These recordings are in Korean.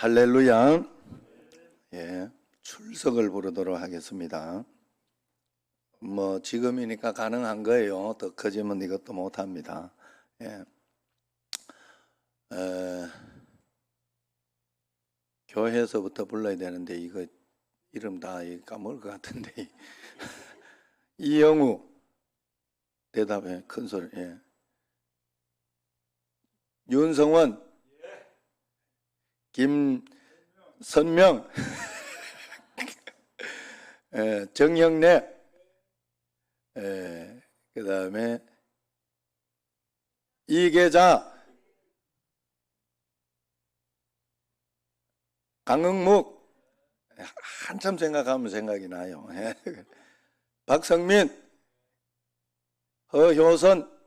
할렐루야. 예, 출석을 부르도록 하겠습니다. 지금이니까 가능한 거예요. 더 커지면 이것도 못합니다. 예. 교회에서부터 불러야 되는데 이거 이름 다 까먹을 것 같은데. 이영우 대답해. 큰 소리. 예. 윤성원, 김선명, 정영래, 그 다음에 이계자, 강흥묵, 한참 생각하면 생각이 나요. 박성민, 허효선,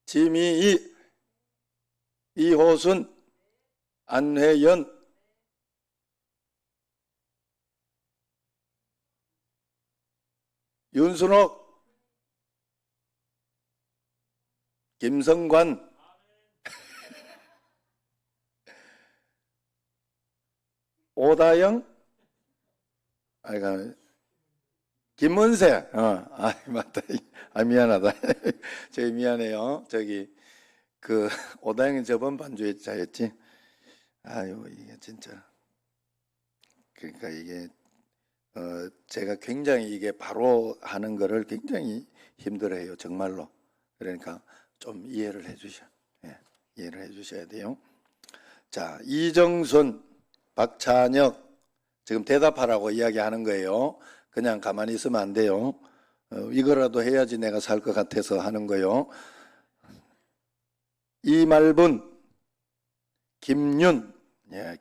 지미희, 이호순, 안회연, 윤순옥, 김성관, 오다영, 김은세, 맞다. 미안하다. 저기 미안해요. 오다영이 저번 반주자였지. 이게 진짜. 그러니까 이게, 제가 굉장히 이게 바로 하는 거를 굉장히 힘들어해요. 정말로. 그러니까 좀 이해를 이해를 해 주셔야 돼요. 자, 이정순, 박찬혁, 지금 대답하라고 이야기하는 거예요. 그냥 가만히 있으면 안 돼요. 이거라도 해야지 내가 살 것 같아서 하는 거예요. 이말분, 김윤,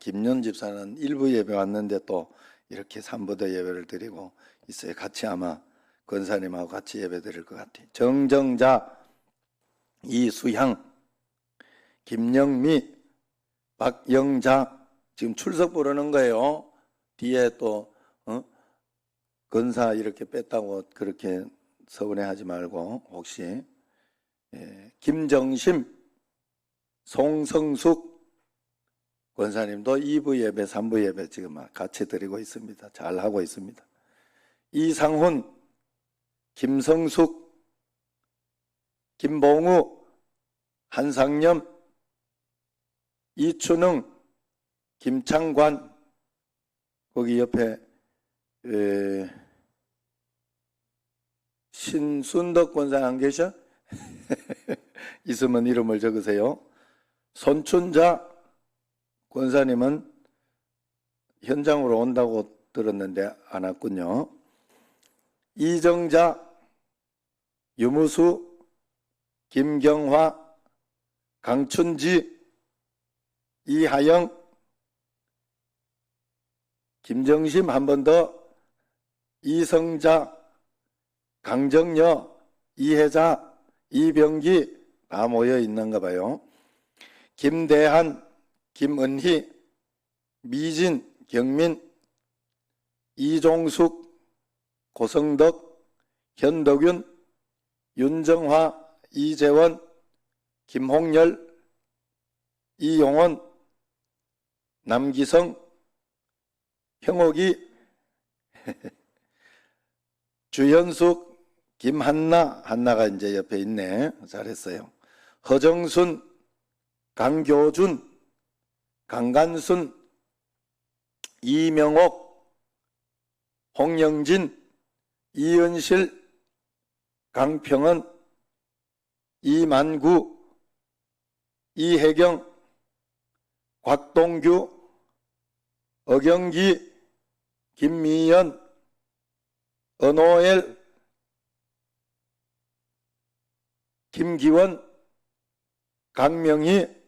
김윤 집사는 일부 예배 왔는데 또 이렇게 삼부대 예배를 드리고 있어요. 같이 아마 권사님하고 같이 예배 드릴 것 같아요. 정정자, 이수향, 김영미, 박영자, 지금 출석 부르는 거예요. 뒤에 또 권사 이렇게 뺐다고 그렇게 서운해하지 말고 혹시. 김정심, 송성숙 권사님도 2부 예배, 3부 예배 지금 같이 드리고 있습니다. 잘 하고 있습니다. 이상훈, 김성숙, 김봉우, 한상념, 이춘흥, 김창관, 거기 옆에 신순덕 권사 안 계셔? 있으면 이름을 적으세요. 손춘자 권사님은 현장으로 온다고 들었는데 안 왔군요. 이정자, 유무수, 김경화, 강춘지, 이하영, 김정심 한 번 더, 이성자, 강정여, 이혜자, 이병기 다 모여 있는가 봐요. 김대한, 김은희, 미진, 경민, 이종숙, 고성덕, 현덕윤, 윤정화, 이재원, 김홍열, 이용원, 남기성, 형옥이, 주현숙, 김한나, 한나가 이제 옆에 있네. 잘했어요. 허정순, 강교준, 강간순, 이명옥, 홍영진, 이은실, 강평은, 이만구, 이혜경, 곽동규, 어경기, 김미연, 은호엘, 김기원, 강명희,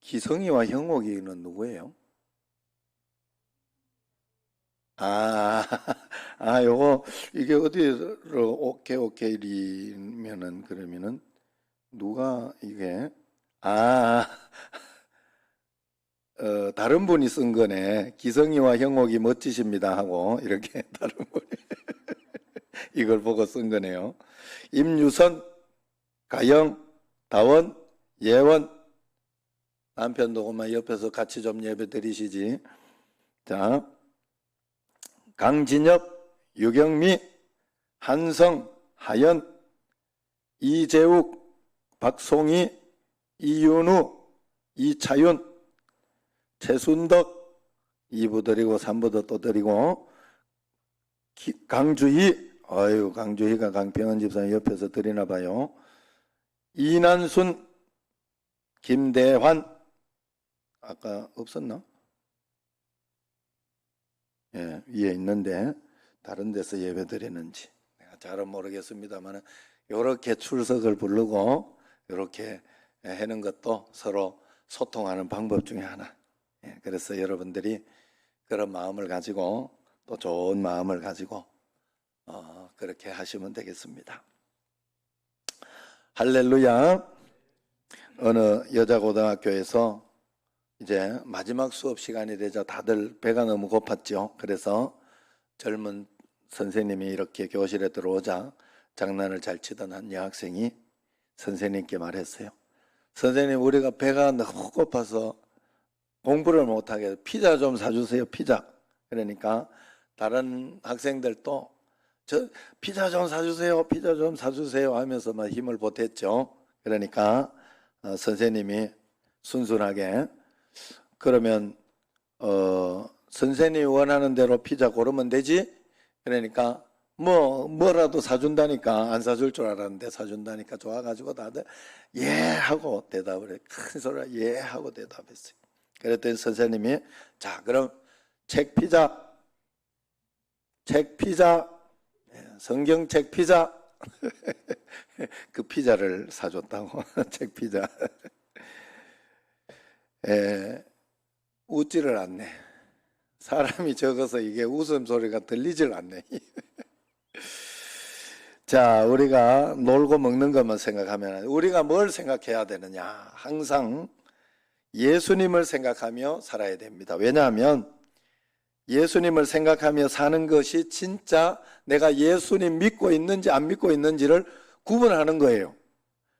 기성이와 형옥이는 누구예요? 요거 이게 어디로 오케이리면은 그러면은 누가 이게 다른 분이 쓴 거네. 기성이와 형옥이 멋지십니다 하고 이렇게 다른 분이 이걸 보고 쓴 거네요. 임유선, 가영, 다원, 예원, 남편도 그만 옆에서 같이 좀 예배 드리시지. 자, 강진엽, 유경미, 한성, 하연, 이재욱, 박송희, 이윤우, 이차윤, 최순덕 2부 드리고 3부도 또 드리고, 강주희, 강주희가 강평원 집사님 옆에서 드리나 봐요. 이난순, 김대환, 아까 없었나? 예, 위에 있는데 다른 데서 예배 드리는지 내가 잘은 모르겠습니다만, 이렇게 출석을 부르고 이렇게 하는 것도 서로 소통하는 방법 중에 하나. 예, 그래서 여러분들이 그런 마음을 가지고 또 좋은 마음을 가지고 그렇게 하시면 되겠습니다. 할렐루야. 어느 여자고등학교에서 이제 마지막 수업 시간이 되자 다들 배가 너무 고팠죠. 그래서 젊은 선생님이 이렇게 교실에 들어오자 장난을 잘 치던 한 여학생이 선생님께 말했어요. 선생님, 우리가 배가 너무 고파서 공부를 못하게 피자 좀 사주세요. 피자. 그러니까 다른 학생들도 저 피자 좀 사주세요. 피자 좀 사주세요 하면서 막 힘을 보탰죠. 그러니까 선생님이 순순하게, 그러면 선생님이 원하는 대로 피자 고르면 되지? 그러니까 뭐라도 사준다니까. 안 사줄 줄 알았는데 사준다니까 좋아가지고 다들 예 하고 대답을 해. 큰 소리로 예 하고 대답했어요. 그랬더니 선생님이 자, 그럼 책 피자, 성경책 피자 그 피자를 사줬다고. 책 피자. 웃지를 않네. 사람이 적어서 이게 웃음소리가 들리질 않네. 자, 우리가 놀고 먹는 것만 생각하면, 우리가 뭘 생각해야 되느냐? 항상 예수님을 생각하며 살아야 됩니다. 왜냐하면 예수님을 생각하며 사는 것이 진짜 내가 예수님 믿고 있는지 안 믿고 있는지를 구분하는 거예요.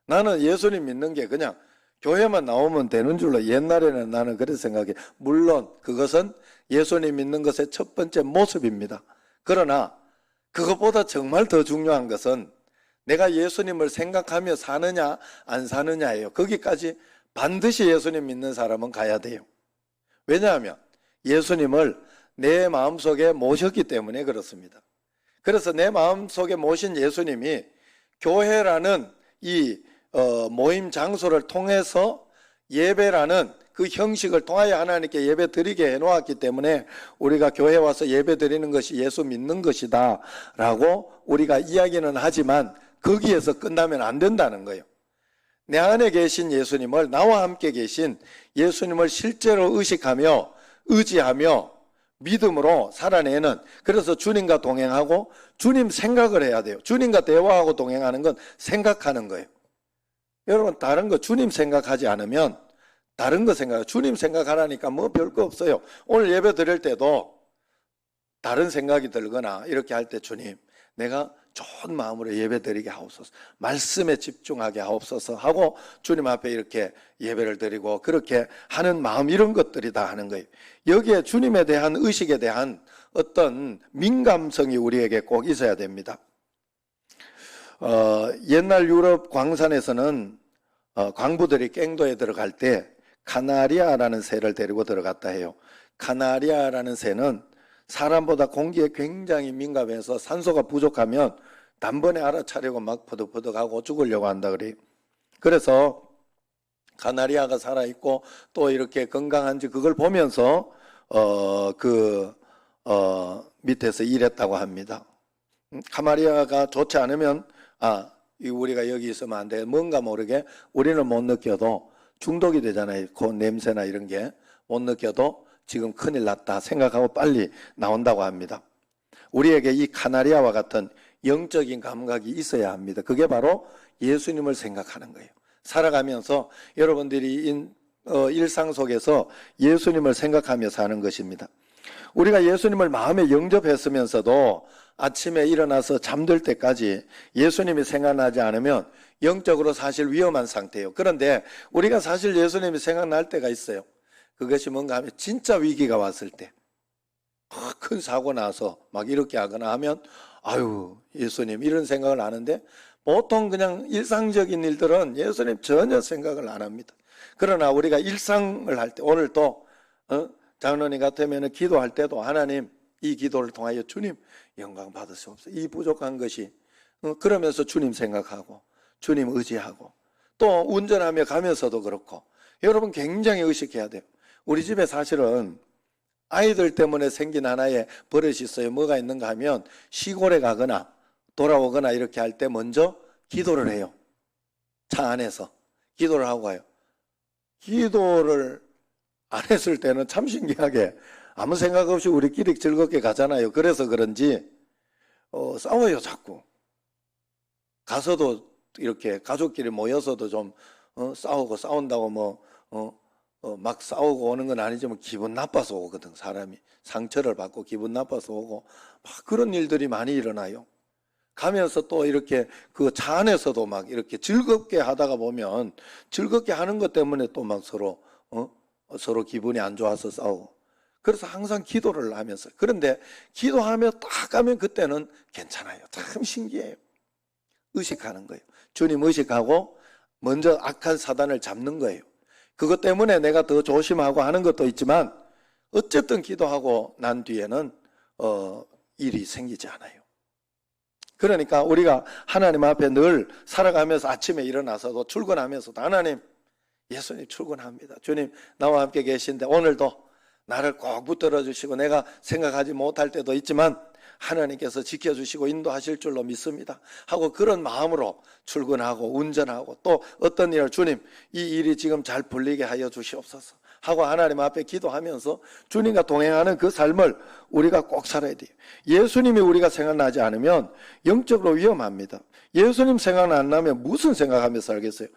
나는 예수님 믿는 게 그냥 교회만 나오면 되는 줄로 옛날에는 나는 그렇게 생각해. 물론 그것은 예수님 믿는 것의 첫 번째 모습입니다. 그러나 그것보다 정말 더 중요한 것은 내가 예수님을 생각하며 사느냐 안 사느냐예요. 거기까지 반드시 예수님 믿는 사람은 가야 돼요. 왜냐하면 예수님을 내 마음속에 모셨기 때문에 그렇습니다. 그래서 내 마음속에 모신 예수님이 교회라는 이 모임 장소를 통해서 예배라는 그 형식을 통하여 하나님께 예배 드리게 해놓았기 때문에 우리가 교회 와서 예배 드리는 것이 예수 믿는 것이다 라고 우리가 이야기는 하지만 거기에서 끝나면 안 된다는 거예요. 내 안에 계신 예수님을, 나와 함께 계신 예수님을 실제로 의식하며 의지하며 믿음으로 살아내는, 그래서 주님과 동행하고 주님 생각을 해야 돼요. 주님과 대화하고 동행하는 건 생각하는 거예요. 여러분, 다른 거 주님 생각하지 않으면 다른 거 생각해요. 주님 생각하라니까 뭐 별거 없어요. 오늘 예배 드릴 때도 다른 생각이 들거나 이렇게 할 때 주님, 내가 좋은 마음으로 예배 드리게 하옵소서, 말씀에 집중하게 하옵소서 하고 주님 앞에 이렇게 예배를 드리고 그렇게 하는 마음, 이런 것들이 다 하는 거예요. 여기에 주님에 대한 의식에 대한 어떤 민감성이 우리에게 꼭 있어야 됩니다. 옛날 유럽 광산에서는 광부들이 갱도에 들어갈 때 카나리아라는 새를 데리고 들어갔다 해요. 카나리아라는 새는 사람보다 공기에 굉장히 민감해서 산소가 부족하면 단번에 알아차리고 막 퍼득퍼득하고 죽으려고 한다 그래요. 그래서 카나리아가 살아있고 또 이렇게 건강한지 그걸 보면서 밑에서 일했다고 합니다. 카나리아가 좋지 않으면 우리가 여기 있으면 안 돼. 뭔가 모르게 우리는 못 느껴도 중독이 되잖아요. 그 냄새나 이런 게 못 느껴도 지금 큰일 났다 생각하고 빨리 나온다고 합니다. 우리에게 이 카나리아와 같은 영적인 감각이 있어야 합니다. 그게 바로 예수님을 생각하는 거예요. 살아가면서 여러분들이 일상 속에서 예수님을 생각하며 사는 것입니다. 우리가 예수님을 마음에 영접했으면서도 아침에 일어나서 잠들 때까지 예수님이 생각나지 않으면 영적으로 사실 위험한 상태예요. 그런데 우리가 사실 예수님이 생각날 때가 있어요. 그것이 뭔가 하면 진짜 위기가 왔을 때, 큰 사고 나서 막 이렇게 하거나 하면 아유 예수님 이런 생각을 하는데, 보통 그냥 일상적인 일들은 예수님 전혀 생각을 안 합니다. 그러나 우리가 일상을 할 때, 오늘 또 장로님 같으면 기도할 때도 하나님 이 기도를 통하여 주님 영광 받으시옵소서, 이 부족한 것이, 그러면서 주님 생각하고 주님 의지하고, 또 운전하며 가면서도 그렇고, 여러분 굉장히 의식해야 돼요. 우리 집에 사실은 아이들 때문에 생긴 하나의 버릇이 있어요. 뭐가 있는가 하면 시골에 가거나 돌아오거나 이렇게 할 때 먼저 기도를 해요. 차 안에서 기도를 하고 가요. 기도를 안 했을 때는 참 신기하게 아무 생각 없이 우리끼리 즐겁게 가잖아요. 그래서 그런지 싸워요 자꾸. 가서도 이렇게 가족끼리 모여서도 좀 싸우고, 싸운다고 막 싸우고 오는 건 아니지만 기분 나빠서 오거든. 사람이 상처를 받고 기분 나빠서 오고 막 그런 일들이 많이 일어나요. 가면서 또 이렇게 그 차 안에서도 막 이렇게 즐겁게 하다가 보면 즐겁게 하는 것 때문에 또 막 서로 기분이 안 좋아서 싸우고. 그래서 항상 기도를 하면서, 그런데 기도하며 딱 가면 그때는 괜찮아요. 참 신기해요. 의식하는 거예요. 주님 의식하고 먼저 악한 사단을 잡는 거예요. 그것 때문에 내가 더 조심하고 하는 것도 있지만 어쨌든 기도하고 난 뒤에는 일이 생기지 않아요. 그러니까 우리가 하나님 앞에 늘 살아가면서 아침에 일어나서도 출근하면서도 하나님, 예수님 출근합니다. 주님 나와 함께 계신데 오늘도 나를 꼭 붙들어 주시고, 내가 생각하지 못할 때도 있지만 하나님께서 지켜주시고 인도하실 줄로 믿습니다 하고 그런 마음으로 출근하고 운전하고, 또 어떤 일을 주님 이 일이 지금 잘 풀리게 하여 주시옵소서 하고 하나님 앞에 기도하면서 주님과 동행하는 그 삶을 우리가 꼭 살아야 돼요. 예수님이 우리가 생각나지 않으면 영적으로 위험합니다. 예수님 생각 안 나면 무슨 생각하며 살겠어요?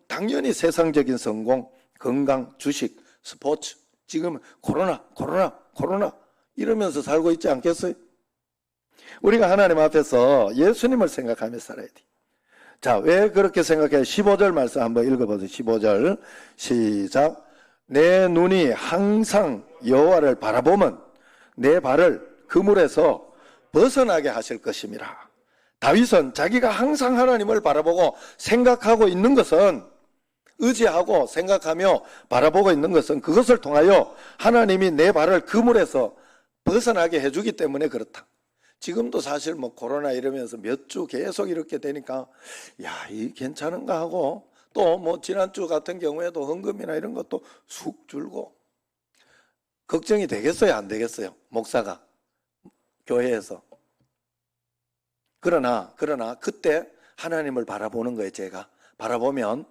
당연히 세상적인 성공, 건강, 주식, 스포츠, 지금 코로나 이러면서 살고 있지 않겠어요? 우리가 하나님 앞에서 예수님을 생각하며 살아야 돼요. 자, 왜 그렇게 생각해요? 15절 말씀 한번 읽어보세요. 15절 시작. 내 눈이 항상 여호와를 바라보면 내 발을 그물에서 벗어나게 하실 것임이라. 다윗은 자기가 항상 하나님을 바라보고 생각하고 있는 것은, 의지하고 생각하며 바라보고 있는 것은 그것을 통하여 하나님이 내 발을 그물에서 벗어나게 해주기 때문에 그렇다. 지금도 사실 코로나 이러면서 몇 주 계속 이렇게 되니까 야, 이 괜찮은가 하고, 또 지난주 같은 경우에도 헌금이나 이런 것도 쑥 줄고 걱정이 되겠어요, 안 되겠어요? 목사가 교회에서. 그러나 그때 하나님을 바라보는 거예요. 제가 바라보면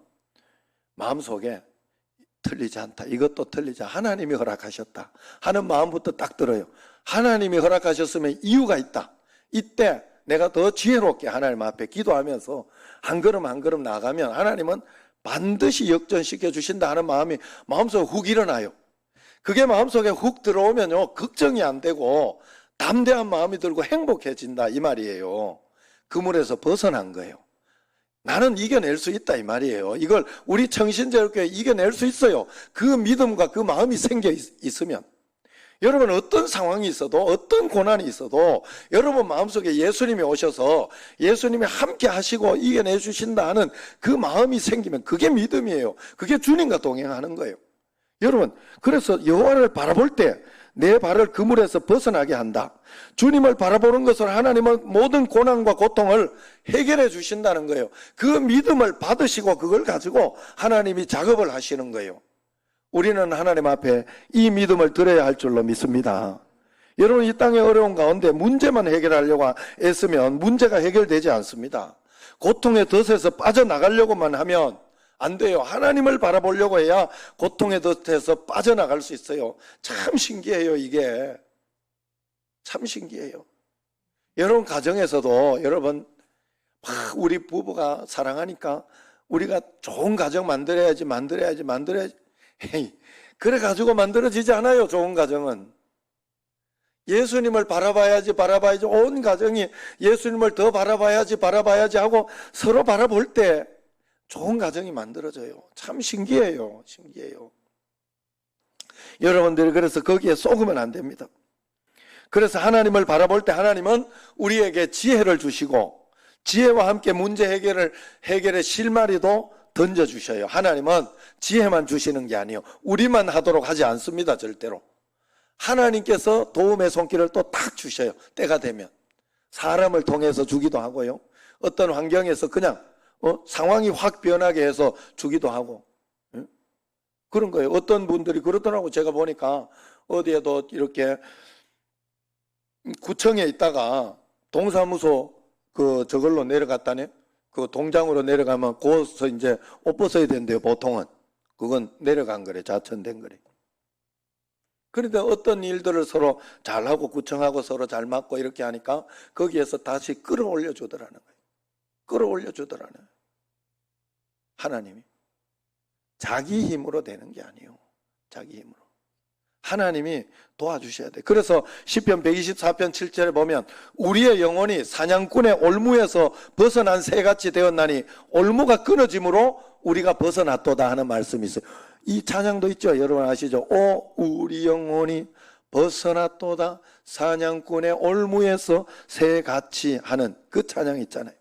마음속에 틀리지 않다, 이것도 틀리지 않다, 하나님이 허락하셨다 하는 마음부터 딱 들어요. 하나님이 허락하셨으면 이유가 있다. 이때 내가 더 지혜롭게 하나님 앞에 기도하면서 한 걸음 한 걸음 나가면 하나님은 반드시 역전시켜 주신다 하는 마음이 마음속에 훅 일어나요. 그게 마음속에 훅 들어오면요, 걱정이 안 되고 담대한 마음이 들고 행복해진다 이 말이에요. 그물에서 벗어난 거예요. 나는 이겨낼 수 있다 이 말이에요. 이걸 우리 청신제일교회 이겨낼 수 있어요. 그 믿음과 그 마음이 생겨 있으면. 여러분 어떤 상황이 있어도, 어떤 고난이 있어도 여러분 마음속에 예수님이 오셔서 예수님이 함께 하시고 이겨내 주신다 하는 그 마음이 생기면 그게 믿음이에요. 그게 주님과 동행하는 거예요. 여러분, 그래서 여호와를 바라볼 때 내 발을 그물에서 벗어나게 한다. 주님을 바라보는 것을 하나님은 모든 고난과 고통을 해결해 주신다는 거예요. 그 믿음을 받으시고 그걸 가지고 하나님이 작업을 하시는 거예요. 우리는 하나님 앞에 이 믿음을 드려야 할 줄로 믿습니다. 여러분, 이 땅의 어려운 가운데 문제만 해결하려고 애쓰면 문제가 해결되지 않습니다. 고통의 덫에서 빠져나가려고만 하면 안 돼요. 하나님을 바라보려고 해야 고통의 덫에서 빠져나갈 수 있어요. 참 신기해요. 이게 참 신기해요. 여러분 가정에서도 여러분 우리 부부가 사랑하니까 우리가 좋은 가정 만들어야지 에이, 그래 가지고 만들어지지 않아요. 좋은 가정은 예수님을 바라봐야지 온 가정이 예수님을 더 바라봐야지 하고 서로 바라볼 때 좋은 가정이 만들어져요. 참 신기해요. 여러분들이 그래서 거기에 속으면 안 됩니다. 그래서 하나님을 바라볼 때 하나님은 우리에게 지혜를 주시고 지혜와 함께 문제 해결의 실마리도 던져주셔요. 하나님은 지혜만 주시는 게 아니에요. 우리만 하도록 하지 않습니다. 절대로. 하나님께서 도움의 손길을 또 탁 주셔요. 때가 되면. 사람을 통해서 주기도 하고요. 어떤 환경에서 그냥 상황이 확 변하게 해서 주기도 하고. 그런 거예요. 어떤 분들이 그러더라고. 제가 보니까 어디에도 이렇게 구청에 있다가 동사무소 저걸로 내려갔다네. 그 동장으로 내려가면 거기서 이제 옷 벗어야 된대요. 보통은. 그건 내려간 거래. 자천된 거래. 그런데 어떤 일들을 서로 잘하고 구청하고 서로 잘 맞고 이렇게 하니까 거기에서 다시 끌어올려 주더라는 거예요. 끌어올려 주더라는 거예요. 하나님이. 자기 힘으로 되는 게 아니에요. 자기 힘으로. 하나님이 도와주셔야 돼. 그래서 시편 124편 7절에 보면 우리의 영혼이 사냥꾼의 올무에서 벗어난 새같이 되었나니 올무가 끊어짐으로 우리가 벗어났도다 하는 말씀이 있어요. 이 찬양도 있죠. 여러분 아시죠? 오 우리 영혼이 벗어났도다 사냥꾼의 올무에서 새같이 하는 그 찬양 있잖아요.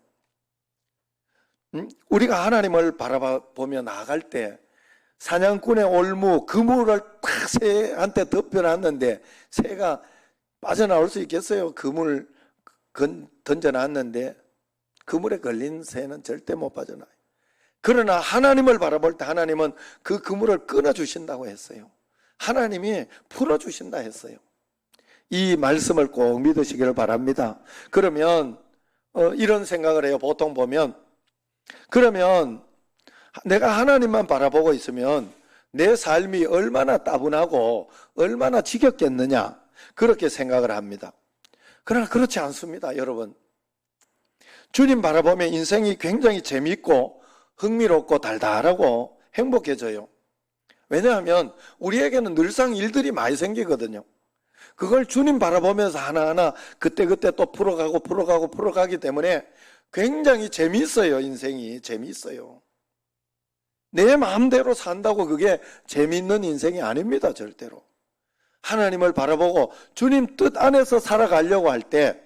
우리가 하나님을 바라보며 나아갈 때 사냥꾼의 올무 그물을 탁 새한테 덮여놨는데 새가 빠져나올 수 있겠어요? 그물 던져놨는데 그물에 걸린 새는 절대 못 빠져나와요. 그러나 하나님을 바라볼 때 하나님은 그 그물을 끊어주신다고 했어요. 하나님이 풀어주신다 했어요. 이 말씀을 꼭 믿으시기를 바랍니다. 그러면 이런 생각을 해요. 보통 보면 그러면 내가 하나님만 바라보고 있으면 내 삶이 얼마나 따분하고 얼마나 지겹겠느냐 그렇게 생각을 합니다. 그러나 그렇지 않습니다. 여러분 주님 바라보면 인생이 굉장히 재미있고 흥미롭고 달달하고 행복해져요. 왜냐하면 우리에게는 늘상 일들이 많이 생기거든요. 그걸 주님 바라보면서 하나하나 그때그때 또 풀어가기 때문에 굉장히 재미있어요. 인생이 재미있어요. 내 마음대로 산다고 그게 재미있는 인생이 아닙니다. 절대로. 하나님을 바라보고 주님 뜻 안에서 살아가려고 할 때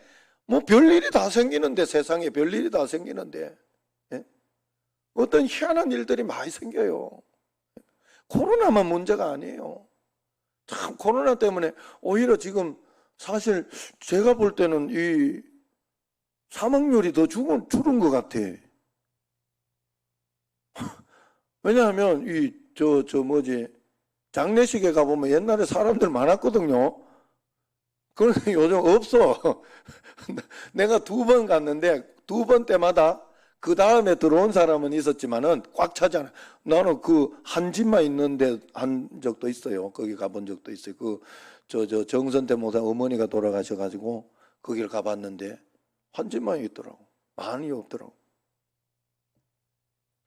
뭐 별일이 다 생기는데 세상에 별일이 다 생기는데 어떤 희한한 일들이 많이 생겨요. 코로나만 문제가 아니에요. 참 코로나 때문에 오히려 지금 사실 제가 볼 때는 이 사망률이 더 줄은 것 같아. 왜냐하면 장례식에 가보면 옛날에 사람들 많았거든요. 그런데 요즘 없어. 내가 2번 갔는데 2번 때마다 그 다음에 들어온 사람은 있었지만은 꽉 차잖아. 나는 그 한 집만 있는데 한 적도 있어요. 거기 가본 적도 있어요. 정선태 목사 어머니가 돌아가셔가지고 거기를 가봤는데 한 집만 있더라고. 많이 없더라고.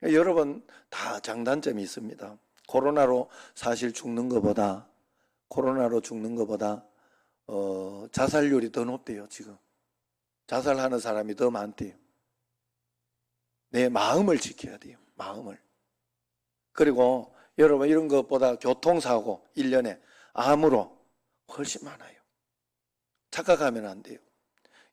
여러분 다 장단점이 있습니다. 코로나로 죽는 것보다 자살률이 더 높대요. 지금 자살하는 사람이 더 많대요. 내 마음을 지켜야 돼요. 마음을. 그리고 여러분 이런 것보다 교통사고 1년에 암으로 훨씬 많아요. 착각하면 안 돼요.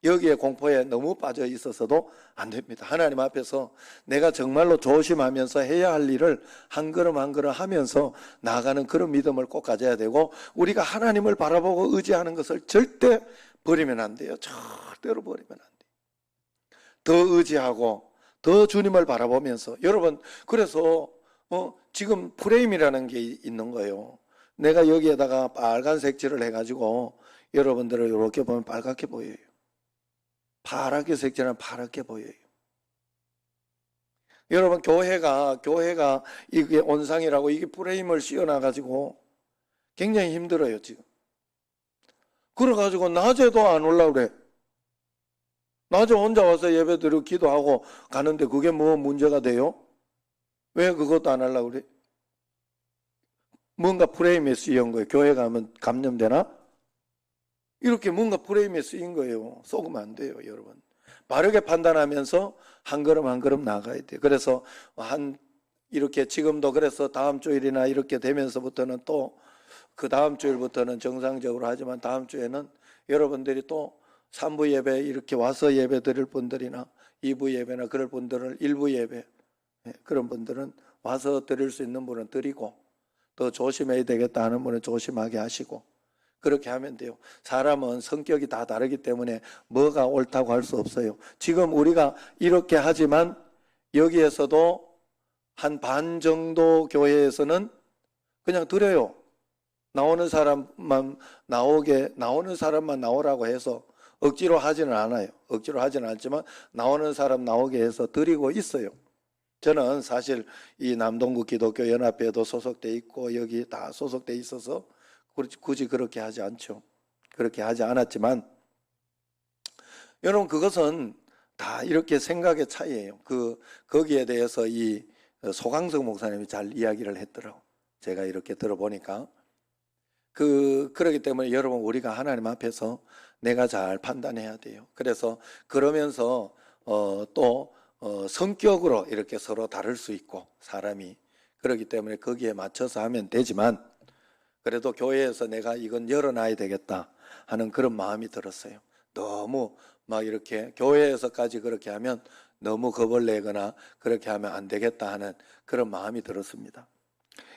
여기에 공포에 너무 빠져 있어서도 안 됩니다. 하나님 앞에서 내가 정말로 조심하면서 해야 할 일을 한 걸음 한 걸음 하면서 나아가는 그런 믿음을 꼭 가져야 되고 우리가 하나님을 바라보고 의지하는 것을 절대 버리면 안 돼요. 절대로 버리면 안 돼요. 더 의지하고 더 주님을 바라보면서 여러분 그래서 지금 프레임이라는 게 있는 거예요. 내가 여기에다가 빨간색 질을 해가지고 여러분들을 이렇게 보면 빨갛게 보여요. 파랗게 색칠하면 파랗게 보여요. 여러분 교회가 이게 온상이라고 이게 프레임을 씌워놔가지고 굉장히 힘들어요 지금. 그래가지고 낮에도 안 올라 그래. 낮에 혼자 와서 예배드리고 기도하고 가는데 그게 뭐 문제가 돼요? 왜 그것도 안 하려고 그래? 뭔가 프레임에 씌운 거예요. 교회 가면 감염되나? 이렇게 뭔가 프레임에 쓰인 거예요. 속으면 안 돼요, 여러분. 바르게 판단하면서 한 걸음 한 걸음 나가야 돼요. 그래서 이렇게 지금도 그래서 다음 주일이나 이렇게 되면서부터는 또 그 다음 주일부터는 정상적으로 하지만 다음 주에는 여러분들이 또 3부 예배 이렇게 와서 예배 드릴 분들이나 2부 예배나 그럴 분들은 1부 예배 그런 분들은 와서 드릴 수 있는 분은 드리고 더 조심해야 되겠다 하는 분은 조심하게 하시고 그렇게 하면 돼요. 사람은 성격이 다 다르기 때문에 뭐가 옳다고 할 수 없어요. 지금 우리가 이렇게 하지만 여기에서도 한 반 정도 교회에서는 그냥 드려요. 나오는 사람만 나오라고 해서 억지로 하지는 않아요. 억지로 하지는 않지만 나오는 사람 나오게 해서 드리고 있어요. 저는 사실 이 남동구 기독교 연합회도 소속돼 있고 여기 다 소속돼 있어서 굳이 그렇게 하지 않죠. 그렇게 하지 않았지만 여러분 그것은 다 이렇게 생각의 차이예요. 거기에 대해서 이 소강석 목사님이 잘 이야기를 했더라고. 제가 이렇게 들어보니까 그러기 때문에 여러분 우리가 하나님 앞에서 내가 잘 판단해야 돼요. 그래서 그러면서 또 성격으로 이렇게 서로 다를 수 있고 사람이 그렇기 때문에 거기에 맞춰서 하면 되지만 그래도 교회에서 내가 이건 열어놔야 되겠다 하는 그런 마음이 들었어요. 너무 막 이렇게 교회에서까지 그렇게 하면 너무 겁을 내거나 그렇게 하면 안 되겠다 하는 그런 마음이 들었습니다.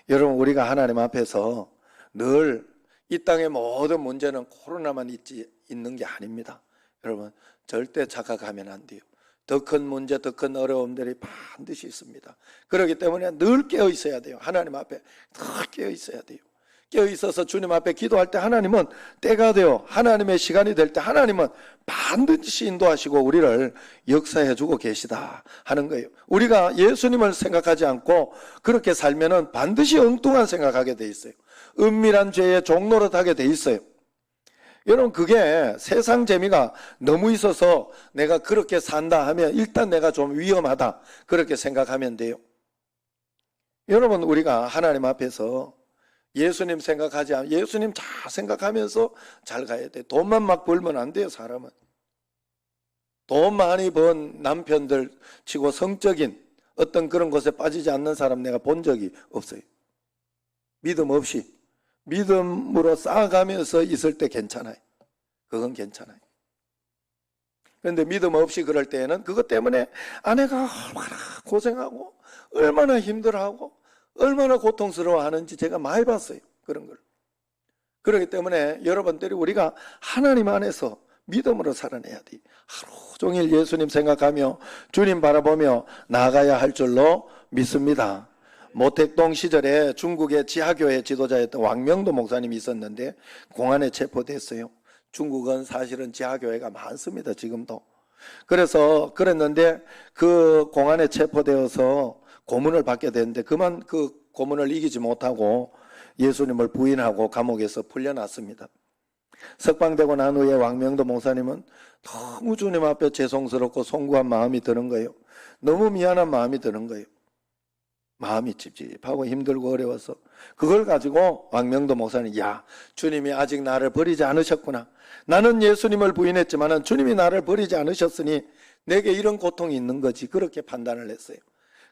여러분 우리가 하나님 앞에서 늘 이 땅의 모든 문제는 코로나만 있는 게 아닙니다. 여러분 절대 착각하면 안 돼요. 더 큰 문제, 더 큰 어려움들이 반드시 있습니다. 그렇기 때문에 늘 깨어 있어야 돼요. 하나님 앞에 늘 깨어 있어야 돼요. 깨어 있어서 주님 앞에 기도할 때 하나님은 때가 되어 하나님의 시간이 될 때 하나님은 반드시 인도하시고 우리를 역사해 주고 계시다 하는 거예요. 우리가 예수님을 생각하지 않고 그렇게 살면은 반드시 엉뚱한 생각하게 돼 있어요. 은밀한 죄에 종노릇하게 돼 있어요. 여러분 그게 세상 재미가 너무 있어서 내가 그렇게 산다 하면 일단 내가 좀 위험하다 그렇게 생각하면 돼요. 여러분 우리가 하나님 앞에서 예수님 생각하지 않고 예수님 잘 생각하면서 잘 가야 돼. 돈만 막 벌면 안 돼요. 사람은 돈 많이 번 남편들 치고 성적인 어떤 그런 것에 빠지지 않는 사람 내가 본 적이 없어요. 믿음 없이 믿음으로 쌓아가면서 있을 때 괜찮아요. 그건 괜찮아요. 그런데 믿음 없이 그럴 때에는 그것 때문에 아내가 얼마나 고생하고 얼마나 힘들어하고 얼마나 고통스러워하는지 제가 많이 봤어요. 그런 걸. 그렇기 때문에 여러분들이 우리가 하나님 안에서 믿음으로 살아내야 돼. 하루 종일 예수님 생각하며 주님 바라보며 나아가야 할 줄로 믿습니다. 모택동 시절에 중국의 지하교회 지도자였던 왕명도 목사님이 있었는데 공안에 체포됐어요. 중국은 사실은 지하교회가 많습니다. 지금도. 그래서 그랬는데 그 공안에 체포되어서 고문을 받게 됐는데 그만 그 고문을 이기지 못하고 예수님을 부인하고 감옥에서 풀려났습니다. 석방되고 난 후에 왕명도 목사님은 너무 주님 앞에 죄송스럽고 송구한 마음이 드는 거예요. 너무 미안한 마음이 드는 거예요. 마음이 찝찝하고 힘들고 어려워서 그걸 가지고 왕명도 목사님 야 주님이 아직 나를 버리지 않으셨구나. 나는 예수님을 부인했지만 주님이 나를 버리지 않으셨으니 내게 이런 고통이 있는 거지. 그렇게 판단을 했어요.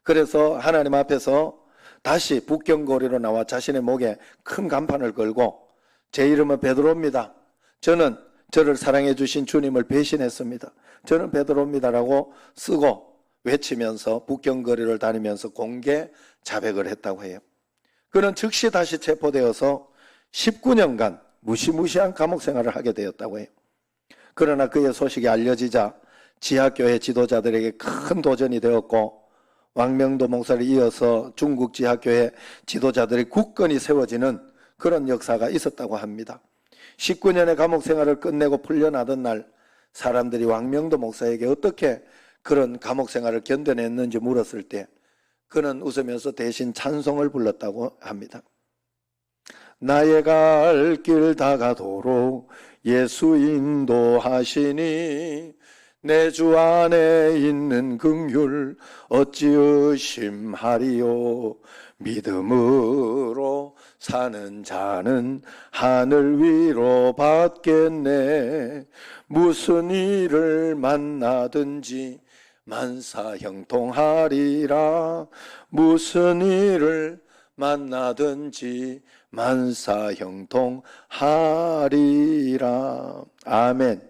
그래서 하나님 앞에서 다시 북경고리로 나와 자신의 목에 큰 간판을 걸고 제 이름은 베드로입니다. 저는 저를 사랑해 주신 주님을 배신했습니다. 저는 베드로입니다라고 쓰고 외치면서 북경거리를 다니면서 공개 자백을 했다고 해요. 그는 즉시 다시 체포되어서 19년간 무시무시한 감옥 생활을 하게 되었다고 해요. 그러나 그의 소식이 알려지자 지하교회 지도자들에게 큰 도전이 되었고 왕명도 목사를 이어서 중국 지하교회 지도자들이 굳건히 세워지는 그런 역사가 있었다고 합니다. 19년의 감옥 생활을 끝내고 풀려나던 날 사람들이 왕명도 목사에게 어떻게 그런 감옥 생활을 견뎌냈는지 물었을 때 그는 웃으면서 대신 찬송을 불렀다고 합니다. 나의 갈 길 다가도록 예수 인도하시니 내 주 안에 있는 긍휼 어찌 의심하리요 믿음으로 사는 자는 하늘 위로 받겠네. 무슨 일을 만나든지 만사형통하리라. 무슨 일을 만나든지 만사형통하리라. 아멘.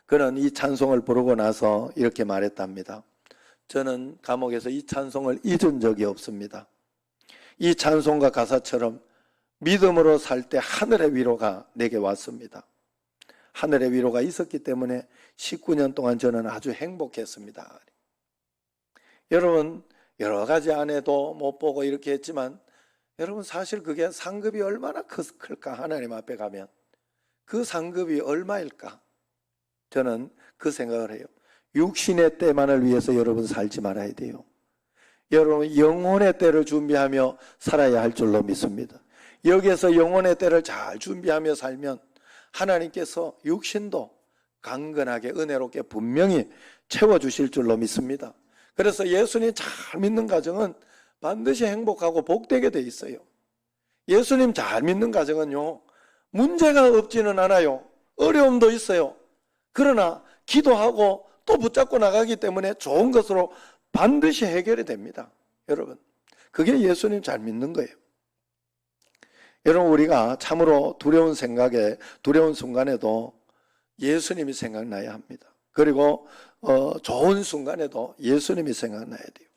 그는 이 찬송을 부르고 나서 이렇게 말했답니다. 저는 감옥에서 이 찬송을 잊은 적이 없습니다. 이 찬송과 가사처럼 믿음으로 살 때 하늘의 위로가 내게 왔습니다. 하늘의 위로가 있었기 때문에 19년 동안 저는 아주 행복했습니다. 여러분, 여러 가지 아내도 못 보고 이렇게 했지만 여러분, 사실 그게 상급이 얼마나 클까? 하나님 앞에 가면 그 상급이 얼마일까? 저는 그 생각을 해요. 육신의 때만을 위해서 여러분 살지 말아야 돼요. 여러분, 영혼의 때를 준비하며 살아야 할 줄로 믿습니다. 여기에서 영혼의 때를 잘 준비하며 살면 하나님께서 육신도 강건하게 은혜롭게 분명히 채워주실 줄로 믿습니다. 그래서 예수님 잘 믿는 가정은 반드시 행복하고 복되게 돼 있어요. 예수님 잘 믿는 가정은요, 문제가 없지는 않아요. 어려움도 있어요. 그러나 기도하고 또 붙잡고 나가기 때문에 좋은 것으로 반드시 해결이 됩니다. 여러분, 그게 예수님 잘 믿는 거예요. 여러분, 우리가 참으로 두려운 생각에, 두려운 순간에도 예수님이 생각나야 합니다. 그리고 좋은 순간에도 예수님이 생각나야 돼요.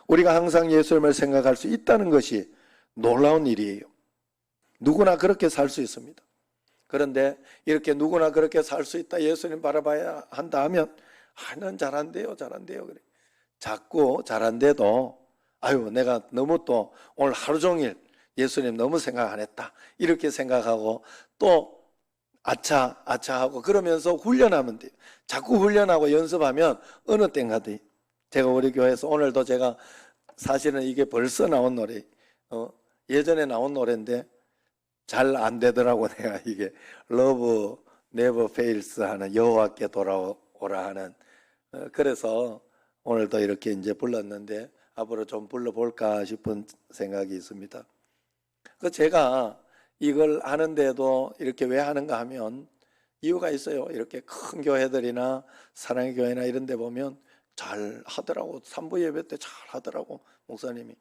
우리가 항상 예수님을 생각할 수 있다는 것이 놀라운 일이에요. 누구나 그렇게 살 수 있습니다. 그런데 이렇게 누구나 그렇게 살 수 있다, 예수님 바라봐야 한다 하면 넌 잘한대요, 잘한대요. 그래. 자꾸 잘한데도 아유, 내가 너무 또 오늘 하루 종일 예수님 너무 생각 안 했다, 이렇게 생각하고 또 아차 하고 그러면서 훈련하면 돼요. 자꾸 훈련하고 연습하면 어느 땐가도, 제가 우리 교회에서 오늘도 제가 사실은 이게 벌써 나온 노래, 예전에 나온 노래인데 잘 안 되더라고. 내가 이게 Love Never Fails 하는, 여호와께 돌아오라 하는, 그래서 오늘도 이렇게 이제 불렀는데 앞으로 좀 불러볼까 싶은 생각이 있습니다. 제가 이걸 하는데도 이렇게 왜 하는가 하면 이유가 있어요. 이렇게 큰 교회들이나 사랑의 교회나 이런 데 보면 잘 하더라고. 산부 예배 때 잘 하더라고, 목사님이.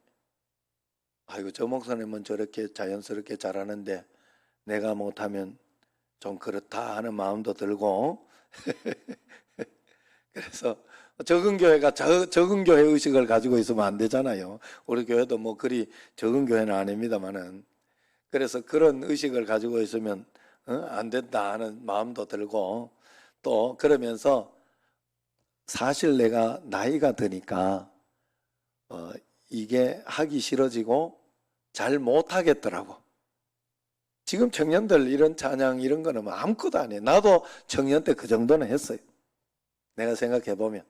아이고, 저 목사님은 저렇게 자연스럽게 잘하는데 내가 못하면 좀 그렇다 하는 마음도 들고 그래서 적은 교회가 적은 교회 의식을 가지고 있으면 안 되잖아요. 우리 교회도 뭐 그리 적은 교회는 아닙니다만은, 그래서 그런 의식을 가지고 있으면 안 된다 하는 마음도 들고, 또 그러면서 사실 내가 나이가 드니까 이게 하기 싫어지고 잘 못하겠더라고. 지금 청년들 이런 찬양 이런 거는 뭐 아무것도 안 해. 나도 청년 때 그 정도는 했어요, 내가 생각해보면.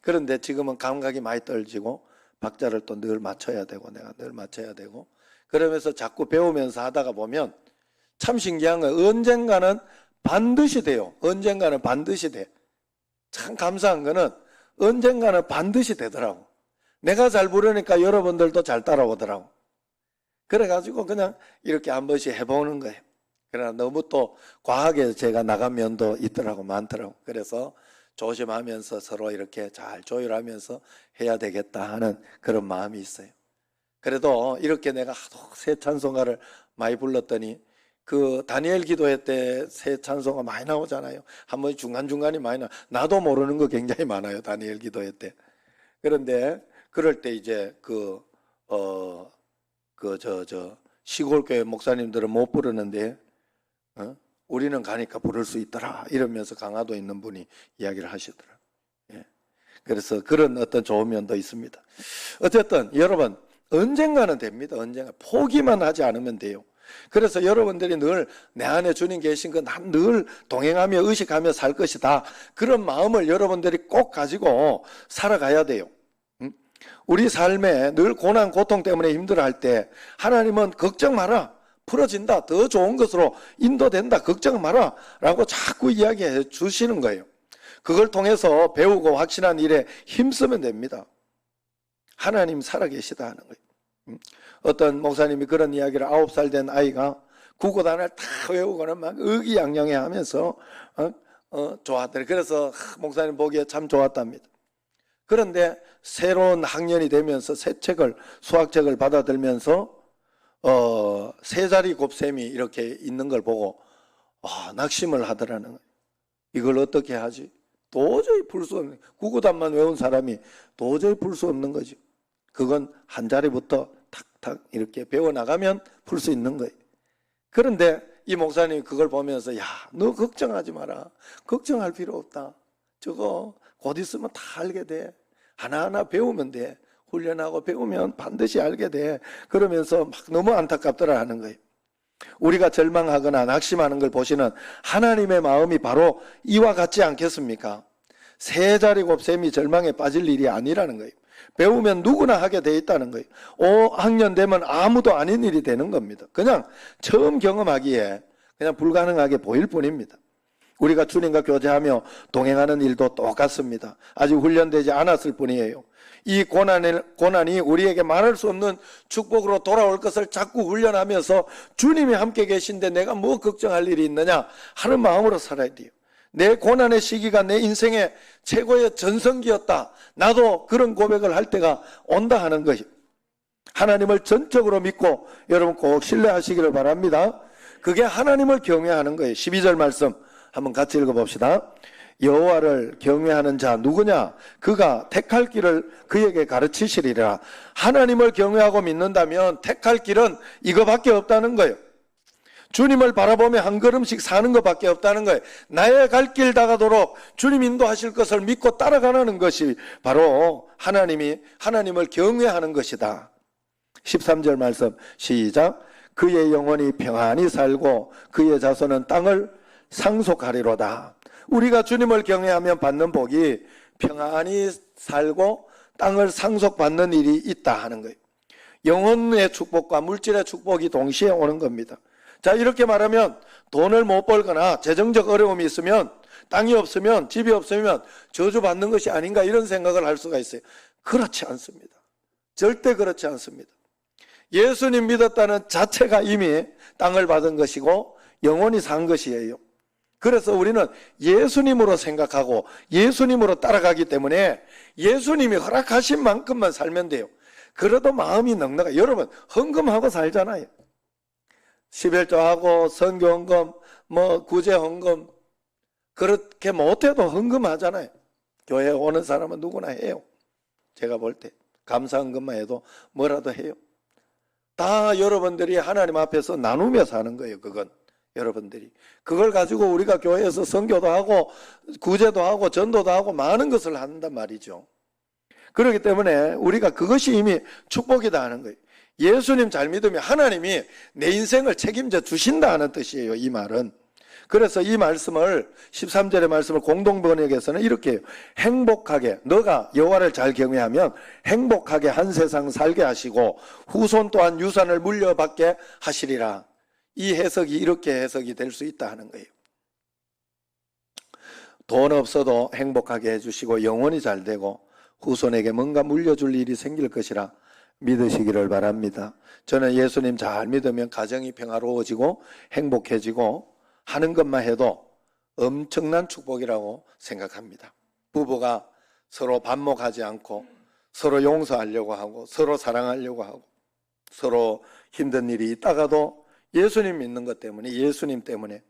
그런데 지금은 감각이 많이 떨어지고 박자를 또 늘 맞춰야 되고 내가 늘 맞춰야 되고 그러면서 자꾸 배우면서 하다가 보면 참 신기한 건 언젠가는 반드시 돼요. 언젠가는 반드시 돼. 참 감사한 거는 언젠가는 반드시 되더라고. 내가 잘 부르니까 여러분들도 잘 따라오더라고. 그래가지고 그냥 이렇게 한 번씩 해보는 거예요. 그러나 너무 또 과하게 제가 나간 면도 있더라고, 많더라고. 그래서 조심하면서 서로 이렇게 잘 조율하면서 해야 되겠다 하는 그런 마음이 있어요. 그래도 이렇게 내가 하도 새 찬송가를 많이 불렀더니 그 다니엘 기도회 때 새 찬송가 많이 나오잖아요. 한 번 중간중간이 많이 나도 모르는 거 굉장히 많아요, 다니엘 기도회 때. 그런데 그럴 때 이제 시골 교회 목사님들은 못 부르는데 우리는 가니까 부를 수 있더라, 이러면서 강화도에 있는 분이 이야기를 하시더라고요. 예. 그래서 그런 어떤 좋은 면도 있습니다. 어쨌든 여러분, 언젠가는 됩니다. 언젠가. 포기만 하지 않으면 돼요. 그래서 여러분들이 늘 내 안에 주님 계신 건 난 늘 동행하며 의식하며 살 것이다, 그런 마음을 여러분들이 꼭 가지고 살아가야 돼요. 우리 삶에 늘 고난 고통 때문에 힘들어할 때 하나님은 걱정 마라, 풀어진다, 더 좋은 것으로 인도된다, 걱정 마라 라고 자꾸 이야기해 주시는 거예요. 그걸 통해서 배우고 확신한 일에 힘쓰면 됩니다. 하나님 살아계시다 하는 거예요. 어떤 목사님이 그런 이야기를 9살 된 아이가 구구단을 다 외우고는 막 의기양양해 하면서 좋았더래. 그래서 목사님 보기에 참 좋았답니다. 그런데 새로운 학년이 되면서 새 책을, 수학책을 받아들면서 세 자리 곱셈이 이렇게 있는 걸 보고 낙심을 하더라는 거예요. 이걸 어떻게 하지? 도저히 풀 수 없는, 구구단만 외운 사람이 도저히 풀 수 없는 거죠. 그건 한 자리부터 탁탁 이렇게 배워나가면 풀 수 있는 거예요. 그런데 이 목사님이 그걸 보면서 야, 너 걱정하지 마라. 걱정할 필요 없다. 저거 곧 있으면 다 알게 돼. 하나하나 배우면 돼. 훈련하고 배우면 반드시 알게 돼. 그러면서 막 너무 안타깝더라 하는 거예요. 우리가 절망하거나 낙심하는 걸 보시는 하나님의 마음이 바로 이와 같지 않겠습니까? 세 자리 곱셈이 절망에 빠질 일이 아니라는 거예요. 배우면 누구나 하게 돼 있다는 거예요. 5학년 되면 아무도 아닌 일이 되는 겁니다. 그냥 처음 경험하기에 그냥 불가능하게 보일 뿐입니다. 우리가 주님과 교제하며 동행하는 일도 똑같습니다. 아직 훈련되지 않았을 뿐이에요. 이 고난이 우리에게 말할 수 없는 축복으로 돌아올 것을 자꾸 훈련하면서 주님이 함께 계신데 내가 뭐 걱정할 일이 있느냐 하는 마음으로 살아야 돼요. 내 고난의 시기가 내 인생의 최고의 전성기였다. 나도 그런 고백을 할 때가 온다 하는 것이, 하나님을 전적으로 믿고 여러분 꼭 신뢰하시기를 바랍니다. 그게 하나님을 경외하는 거예요. 12절 말씀 한번 같이 읽어봅시다. 여호와를 경외하는 자 누구냐? 그가 택할 길을 그에게 가르치시리라. 하나님을 경외하고 믿는다면 택할 길은 이거밖에 없다는 거예요. 주님을 바라보며 한 걸음씩 사는 것밖에 없다는 거예요. 나의 갈 길 다가도록 주님 인도하실 것을 믿고 따라가는 것이 바로 하나님을 경외하는 것이다. 13절 말씀 시작. 그의 영혼이 평안히 살고 그의 자손은 땅을 상속하리로다. 우리가 주님을 경외하면 받는 복이 평안히 살고 땅을 상속받는 일이 있다 하는 거예요. 영혼의 축복과 물질의 축복이 동시에 오는 겁니다. 자, 이렇게 말하면 돈을 못 벌거나 재정적 어려움이 있으면, 땅이 없으면, 집이 없으면 저주받는 것이 아닌가 이런 생각을 할 수가 있어요. 그렇지 않습니다. 절대 그렇지 않습니다. 예수님 믿었다는 자체가 이미 땅을 받은 것이고 영원히 산 것이에요. 그래서 우리는 예수님으로 생각하고 예수님으로 따라가기 때문에 예수님이 허락하신 만큼만 살면 돼요. 그래도 마음이 넉넉해. 여러분 헌금하고 살잖아요. 11조하고 선교헌금, 구제헌금, 그렇게 못해도 헌금하잖아요. 교회에 오는 사람은 누구나 해요. 제가 볼 때 감사헌금만 해도 뭐라도 해요. 다 여러분들이 하나님 앞에서 나누며 사는 거예요. 그건 여러분들이 그걸 가지고 우리가 교회에서 선교도 하고 구제도 하고 전도도 하고 많은 것을 한단 말이죠. 그렇기 때문에 우리가 그것이 이미 축복이다 하는 거예요. 예수님 잘 믿으면 하나님이 내 인생을 책임져 주신다는 뜻이에요. 이 말은. 그래서 이 말씀을 13절의 말씀을 공동번역에서는 이렇게 해요. 행복하게, 너가 여호와를 잘 경외하면 행복하게 한 세상 살게 하시고 후손 또한 유산을 물려받게 하시리라. 이 해석이 이렇게 해석이 될 수 있다 하는 거예요. 돈 없어도 행복하게 해주시고 영혼이 잘 되고 후손에게 뭔가 물려줄 일이 생길 것이라 믿으시기를 바랍니다. 저는 예수님 잘 믿으면 가정이 평화로워지고 행복해지고 하는 것만 해도 엄청난 축복이라고 생각합니다. 부부가 서로 반목하지 않고 서로 용서하려고 하고 서로 사랑하려고 하고 서로 힘든 일이 있다가도 예수님 믿는 것 때문에, 예수님 때문에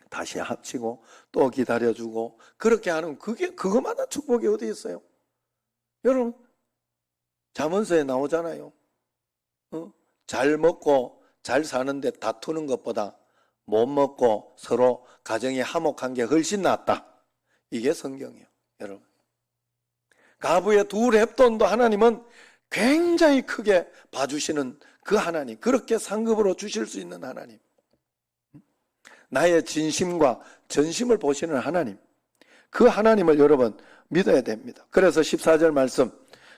다시 합치고 또 기다려주고 그렇게 하는 그거마다 축복이 어디 있어요? 여러분 잠언서에 나오잖아요. 잘 먹고 잘 사는데 다투는 것보다 못 먹고 서로 가정이 화목한 게 훨씬 낫다. 이게 성경이에요. 여러분 가부의 두 랩돈도 하나님은 굉장히 크게 봐주시는 그 하나님, 그렇게 상급으로 주실 수 있는 하나님, 나의 진심과 전심을 보시는 하나님, 그 하나님을 여러분 믿어야 됩니다. 그래서 14절 말씀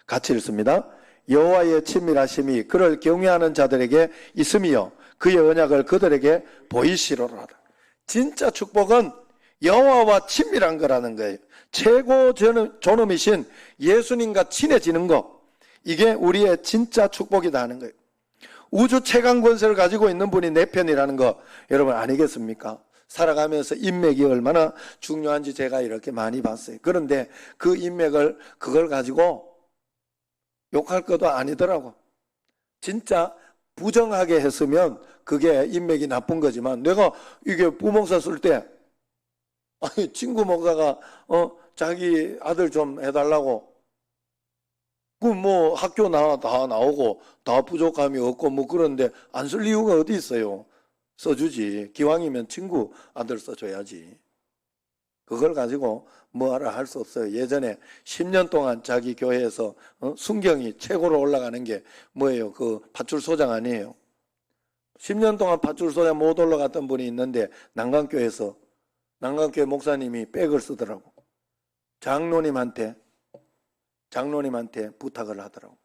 같이 읽습니다. 여호와의 친밀하심이 그를 경외하는 자들에게 있음이요 그의 언약을 그들에게 보이시로라. 진짜 축복은 여호와와 친밀한 거라는 거예요. 최고 존엄이신 예수님과 친해지는 거, 이게 우리의 진짜 축복이다 하는 거예요. 우주 최강 권세를 가지고 있는 분이 내 편이라는 거 여러분 아니겠습니까? 살아가면서 인맥이 얼마나 중요한지 제가 이렇게 많이 봤어요. 그런데 그 인맥을 그걸 가지고 욕할 것도 아니더라고. 진짜 부정하게 했으면 그게 인맥이 나쁜 거지만 내가 이게 부목사 쓸 때 아니 친구 목사가 자기 아들 좀 해달라고 그 뭐 학교 다 나오고 다 부족함이 없고 뭐 그런데 안 쓸 이유가 어디 있어요? 써주지. 기왕이면 친구 아들 써줘야지. 그걸 가지고 뭐하라 할 수 없어요. 예전에 10년 동안 자기 교회에서 순경이 최고로 올라가는 게 뭐예요? 그 밧줄소장 아니에요. 10년 동안 밧줄소장 못 올라갔던 분이 있는데 난강교회에서 난강교회 목사님이 백을 쓰더라고. 장로님한테 부탁을 하더라고.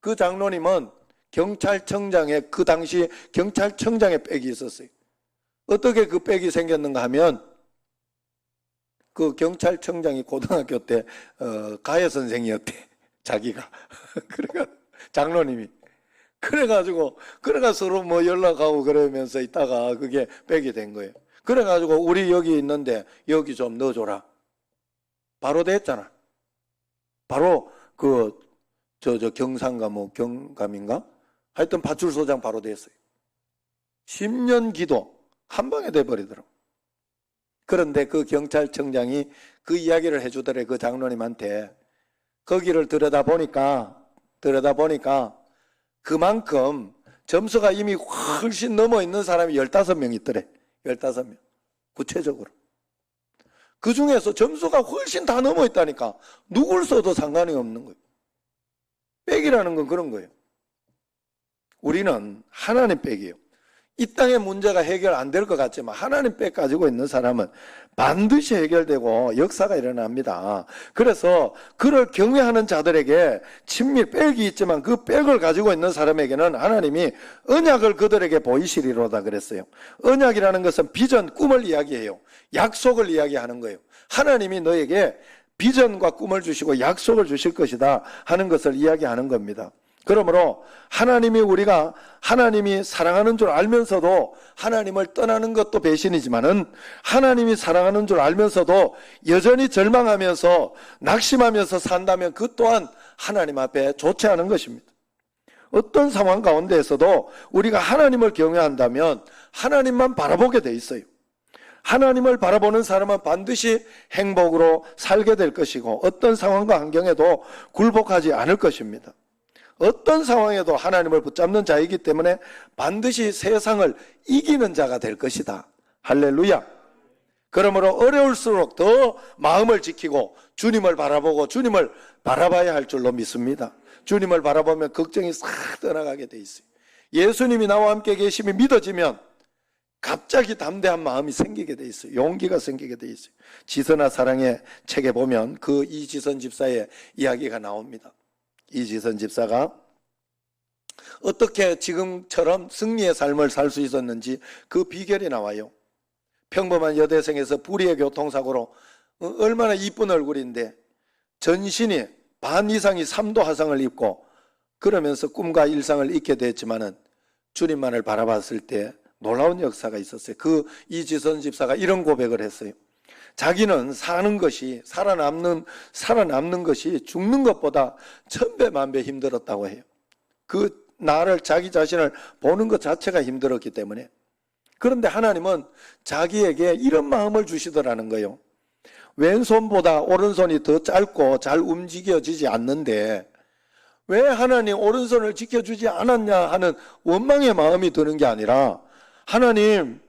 그 장로님은 경찰청장에 그 당시 경찰청장에 백이 있었어요. 어떻게 그 백이 생겼는가 하면 그 경찰청장이 고등학교 때 가해 선생이었대. 자기가. 그래가 장로님이 그래가지고 서로 뭐 연락하고 그러면서 있다가 그게 백이 된 거예요. 그래가지고 우리 여기 있는데 여기 좀 넣어줘라. 바로 됐잖아. 바로 경상가 뭐 경감인가? 하여튼 밧줄소장 바로 됐어요. 10년 기도 한 방에 돼버리더라고. 그런데 그 경찰청장이 그 이야기를 해주더래. 그 장로님한테. 거기를 들여다보니까 그만큼 점수가 이미 훨씬 넘어 있는 사람이 15명 있더래. 15명. 구체적으로. 그 중에서 점수가 훨씬 다 넘어 있다니까. 누굴 써도 상관이 없는 거예요. 백이라는 건 그런 거예요. 우리는 하나님 백이에요. 이 땅의 문제가 해결 안 될 것 같지만 하나님 백 가지고 있는 사람은 반드시 해결되고 역사가 일어납니다. 그래서 그를 경외하는 자들에게 친밀 백이 있지만 그 백을 가지고 있는 사람에게는 하나님이 언약을 그들에게 보이시리로다 그랬어요. 언약이라는 것은 비전, 꿈을 이야기해요. 약속을 이야기하는 거예요. 하나님이 너에게 비전과 꿈을 주시고 약속을 주실 것이다 하는 것을 이야기하는 겁니다. 그러므로 우리가 하나님이 사랑하는 줄 알면서도 하나님을 떠나는 것도 배신이지만은 하나님이 사랑하는 줄 알면서도 여전히 절망하면서 낙심하면서 산다면 그 또한 하나님 앞에 좋지 않은 것입니다. 어떤 상황 가운데에서도 우리가 하나님을 경외한다면 하나님만 바라보게 돼 있어요. 하나님을 바라보는 사람은 반드시 행복으로 살게 될 것이고 어떤 상황과 환경에도 굴복하지 않을 것입니다. 어떤 상황에도 하나님을 붙잡는 자이기 때문에 반드시 세상을 이기는 자가 될 것이다. 할렐루야. 그러므로 어려울수록 더 마음을 지키고 주님을 바라보고 주님을 바라봐야 할 줄로 믿습니다. 주님을 바라보면 걱정이 싹 떠나가게 돼 있어요. 예수님이 나와 함께 계심이 믿어지면 갑자기 담대한 마음이 생기게 돼 있어요. 용기가 생기게 돼 있어요. 지선아 사랑의 책에 보면 그 이지선 집사의 이야기가 나옵니다. 이지선 집사가 어떻게 지금처럼 승리의 삶을 살 수 있었는지 그 비결이 나와요. 평범한 여대생에서 불의의 교통사고로 얼마나 이쁜 얼굴인데 전신이 반 이상이 3도 화상을 입고 그러면서 꿈과 일상을 잊게 됐지만은 주님만을 바라봤을 때 놀라운 역사가 있었어요. 그 이지선 집사가 이런 고백을 했어요. 자기는 사는 것이 살아남는 것이 죽는 것보다 1000배 만배 힘들었다고 해요. 그 나를 자기 자신을 보는 것 자체가 힘들었기 때문에. 그런데 하나님은 자기에게 이런 마음을 주시더라는 거예요. 왼손보다 오른손이 더 짧고 잘 움직여지지 않는데 왜 하나님 오른손을 지켜주지 않았냐 하는 원망의 마음이 드는 게 아니라 하나님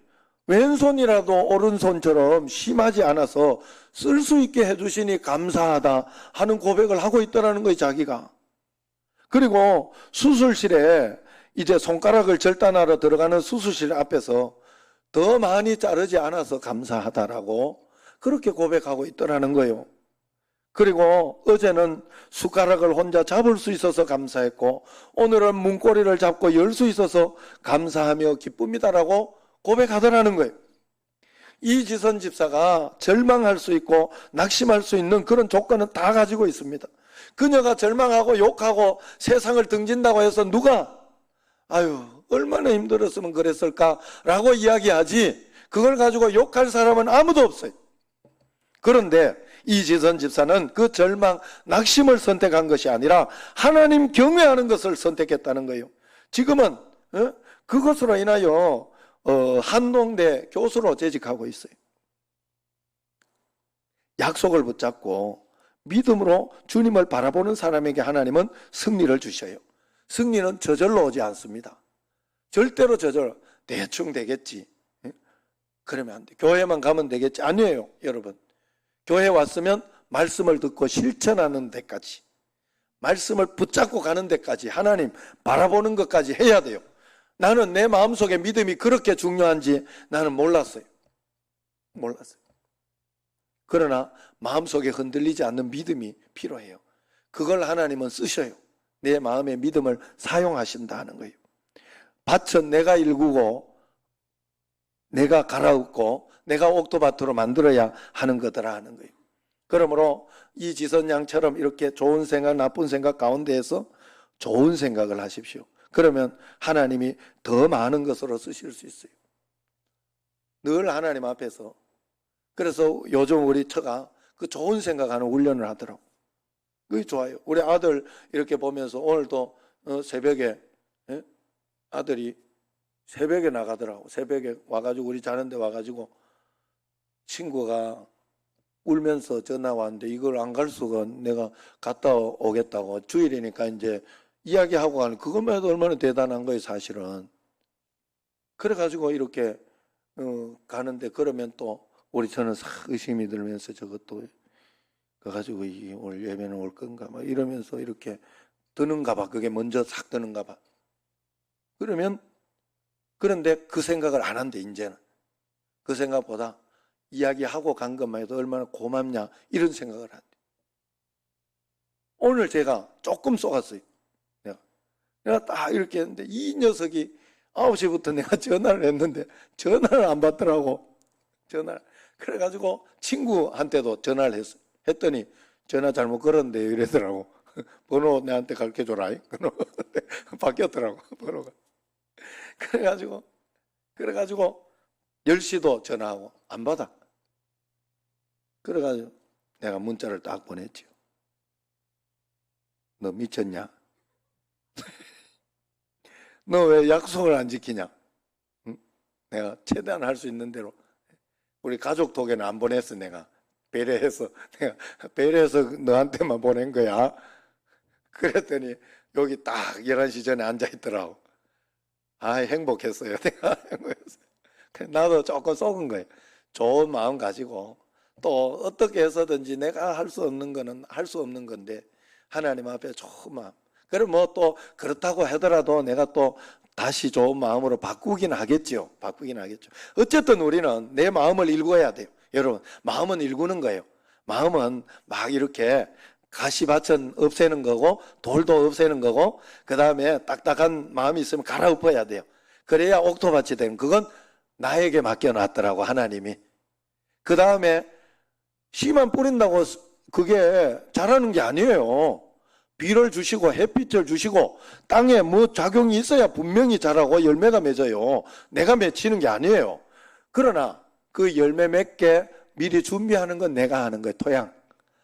왼손이라도 오른손처럼 심하지 않아서 쓸 수 있게 해주시니 감사하다 하는 고백을 하고 있더라는 거예요, 자기가. 그리고 수술실에 이제 손가락을 절단하러 들어가는 수술실 앞에서 더 많이 자르지 않아서 감사하다라고 그렇게 고백하고 있더라는 거예요. 그리고 어제는 숟가락을 혼자 잡을 수 있어서 감사했고 오늘은 문고리를 잡고 열 수 있어서 감사하며 기쁩니다라고 고백하더라는 거예요. 이지선 집사가 절망할 수 있고 낙심할 수 있는 그런 조건은 다 가지고 있습니다. 그녀가 절망하고 욕하고 세상을 등진다고 해서 누가 아유, 얼마나 힘들었으면 그랬을까라고 이야기하지, 그걸 가지고 욕할 사람은 아무도 없어요. 그런데 이지선 집사는 그 절망, 낙심을 선택한 것이 아니라 하나님 경외하는 것을 선택했다는 거예요. 지금은 그것으로 인하여 한동대 교수로 재직하고 있어요. 약속을 붙잡고 믿음으로 주님을 바라보는 사람에게 하나님은 승리를 주셔요. 승리는 저절로 오지 않습니다. 절대로 저절로 대충 되겠지, 그러면 안 돼. 교회만 가면 되겠지, 아니에요. 여러분, 교회 왔으면 말씀을 듣고 실천하는 데까지, 말씀을 붙잡고 가는 데까지, 하나님 바라보는 것까지 해야 돼요. 나는 내 마음속에 믿음이 그렇게 중요한지 나는 몰랐어요. 그러나 마음속에 흔들리지 않는 믿음이 필요해요. 그걸 하나님은 쓰셔요. 내 마음의 믿음을 사용하신다 하는 거예요. 밭은 내가 일구고 내가 갈아엎고 내가 옥토밭으로 만들어야 하는 거더라 하는 거예요. 그러므로 이지선 양처럼 이렇게 좋은 생각, 나쁜 생각 가운데에서 좋은 생각을 하십시오. 그러면 하나님이 더 많은 것으로 쓰실 수 있어요. 늘 하나님 앞에서. 그래서 요즘 우리 처가 그 좋은 생각하는 훈련을 하더라고. 그게 좋아요. 우리 아들 이렇게 보면서 오늘도 새벽에, 아들이 새벽에 나가더라고. 새벽에 와가지고 우리 자는데 와가지고 친구가 울면서 전화 왔는데 이걸 안 갈 수가, 내가 갔다 오겠다고. 주일이니까 이제 이야기하고 가는, 그것만 해도 얼마나 대단한 거예요 사실은. 그래가지고 이렇게 가는데, 그러면 또 우리 저는 싹 의심이 들면서 저것도 가가지고 오늘 예배는 올 건가 막 이러면서 이렇게 드는가 봐. 그게 먼저 싹 드는가 봐. 그런데 그 생각을 안 한대. 이제는 그 생각보다 이야기하고 간 것만 해도 얼마나 고맙냐 이런 생각을 한대. 오늘 제가 조금 쏘갔어요. 내가 딱 이렇게 했는데 이 녀석이 9시부터 내가 전화를 했는데 전화를 안 받더라고. 그래가지고 친구한테도 전화를 했더니 전화 잘못 걸었는데 이러더라고. 번호 내한테 가르쳐줘라. 바뀌었더라고 번호가. 그래가지고 10시도 전화하고 안 받아. 그래가지고 내가 문자를 딱 보냈죠. 너 미쳤냐? 너 왜 약속을 안 지키냐? 응? 내가 최대한 할 수 있는 대로, 우리 가족 톡에는 안 보냈어. 내가 배려해서 너한테만 보낸 거야. 그랬더니 여기 딱 11시 전에 앉아있더라고. 행복했어요. 내가 행복했어요. 나도 조금 속은 거예요. 좋은 마음 가지고 또 어떻게 해서든지 내가 할 수 없는 거는 할 수 없는 건데 하나님 앞에 좋은 마음. 그럼 뭐 또 그렇다고 하더라도 내가 또 다시 좋은 마음으로 바꾸긴 하겠죠. 어쨌든 우리는 내 마음을 일궈야 돼요. 여러분, 마음은 일구는 거예요. 마음은 막 이렇게 가시밭은 없애는 거고 돌도 없애는 거고, 그 다음에 딱딱한 마음이 있으면 갈아엎어야 돼요. 그래야 옥토밭이 되는, 그건 나에게 맡겨놨더라고 하나님이. 그 다음에 씨만 뿌린다고 그게 자라는 게 아니에요. 비를 주시고 햇빛을 주시고 땅에 뭐 작용이 있어야 분명히 자라고 열매가 맺어요. 내가 맺히는 게 아니에요. 그러나 그 열매 맺게 미리 준비하는 건 내가 하는 거예요. 토양.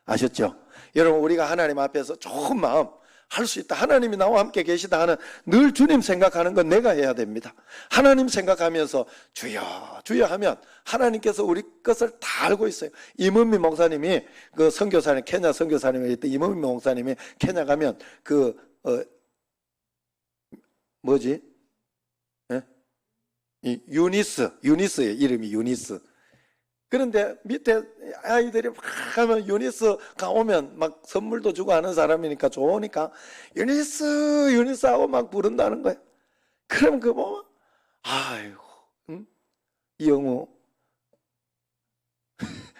아셨죠? 여러분, 우리가 하나님 앞에서 좋은 마음 할 수 있다. 하나님이 나와 함께 계시다 하는 늘 주님 생각하는 건 내가 해야 됩니다. 하나님 생각하면서 주여 주여 하면 하나님께서 우리 것을 다 알고 있어요. 이문미 목사님이 그 선교사님, 케냐 선교사님이 있던 이문미 목사님이 케냐 가면 유니스의 이름이 유니스. 그런데 밑에 아이들이 막 하면 유니스가 오면 막 선물도 주고 하는 사람이니까 좋으니까 유니스 하고 막 부른다는 거야. 그럼 그 보면 아이고, 응? 이영우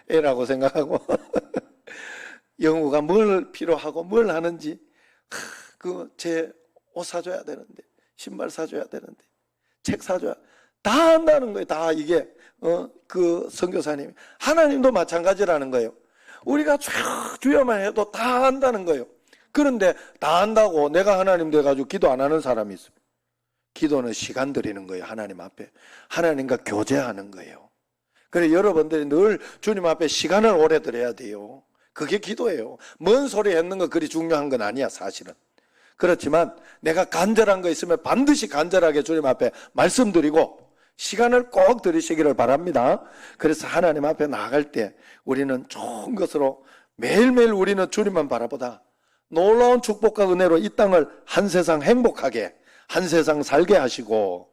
애라고 생각하고 영우가 뭘 필요하고 뭘 하는지, 그 제 옷 사줘야 되는데, 신발 사줘야 되는데, 책 사줘야, 다 한다는 거예요. 다 이게 그 선교사님이. 하나님도 마찬가지라는 거예요. 우리가 쭉 주여만 해도 다 한다는 거예요. 그런데 다 한다고 내가 하나님 돼가지고 기도 안 하는 사람이 있어요. 기도는 시간 들이는 거예요. 하나님 앞에. 하나님과 교제하는 거예요. 그래 여러분들이 늘 주님 앞에 시간을 오래 들여야 돼요. 그게 기도예요. 뭔 소리 했는 거 그리 중요한 건 아니야 사실은. 그렇지만 내가 간절한 거 있으면 반드시 간절하게 주님 앞에 말씀드리고 시간을 꼭 들이시기를 바랍니다. 그래서 하나님 앞에 나아갈 때 우리는 좋은 것으로 매일매일 우리는 주님만 바라보다 놀라운 축복과 은혜로 이 땅을 한 세상 행복하게 한 세상 살게 하시고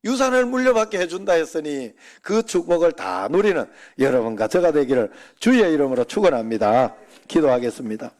유산을 물려받게 해준다 했으니 그 축복을 다 누리는 여러분과 저가 되기를 주의 이름으로 축원합니다. 기도하겠습니다.